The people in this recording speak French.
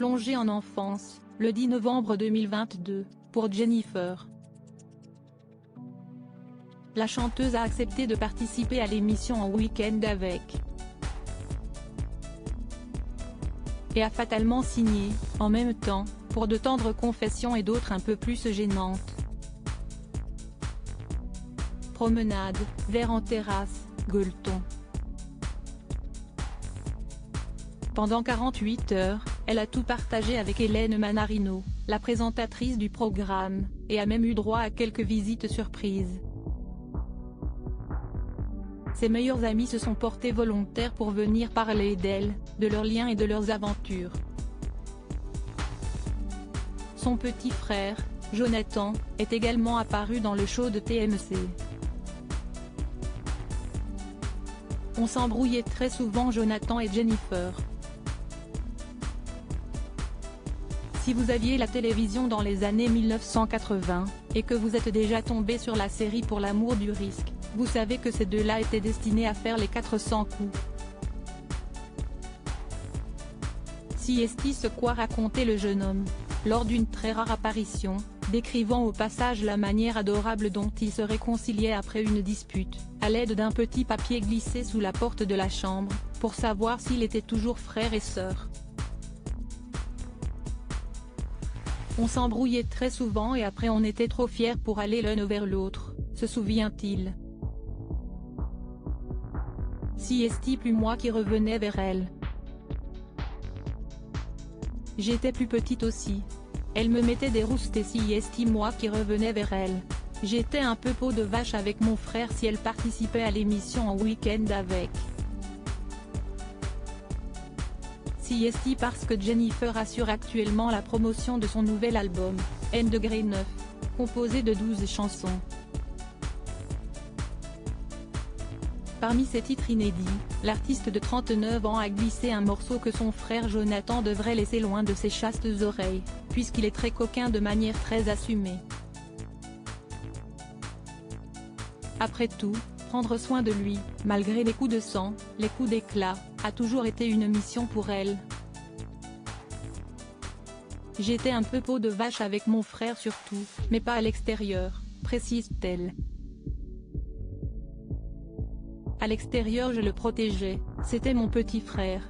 Plongée en enfance, le 10 novembre 2022, pour Jennifer. La chanteuse a accepté de participer à l'émission En Week-end avec et a fatalement signé, en même temps, pour de tendres confessions et d'autres un peu plus gênantes. Promenade, verre en terrasse, gueuleton. Pendant 48 heures, elle a tout partagé avec Hélène Manarino, la présentatrice du programme, et a même eu droit à quelques visites surprises. Ses meilleurs amis se sont portés volontaires pour venir parler d'elle, de leurs liens et de leurs aventures. Son petit frère, Jonathan, est également apparu dans le show de TMC. On s'embrouillait très souvent Jonathan et Jennifer. Si vous aviez la télévision dans les années 1980, et que vous êtes déjà tombé sur la série Pour l'amour du risque, vous savez que ces deux-là étaient destinés à faire les 400 coups. Si est-il ce quoi racontait le jeune homme, lors d'une très rare apparition, décrivant au passage la manière adorable dont il se réconciliait après une dispute, à l'aide d'un petit papier glissé sous la porte de la chambre, pour savoir s'ils étaient toujours frères et sœurs. On s'embrouillait très souvent et après on était trop fiers pour aller l'un vers l'autre, se souvient-il. Si est-il plus moi qui revenais vers elle. J'étais plus petite aussi. Elle me mettait des roustes et si est-il moi qui revenais vers elle. J'étais un peu peau de vache avec mon frère si elle participait à l'émission En Week-end avec. Si est-il parce que Jennifer assure actuellement la promotion de son nouvel album, N°9, composé de 12 chansons. Parmi ses titres inédits, l'artiste de 39 ans a glissé un morceau que son frère Jonathan devrait laisser loin de ses chastes oreilles, puisqu'il est très coquin de manière très assumée. Après tout, prendre soin de lui, malgré les coups de sang, les coups d'éclat, a toujours été une mission pour elle. J'étais un peu peau de vache avec mon frère surtout, mais pas à l'extérieur, précise-t-elle. À l'extérieur je le protégeais, c'était mon petit frère.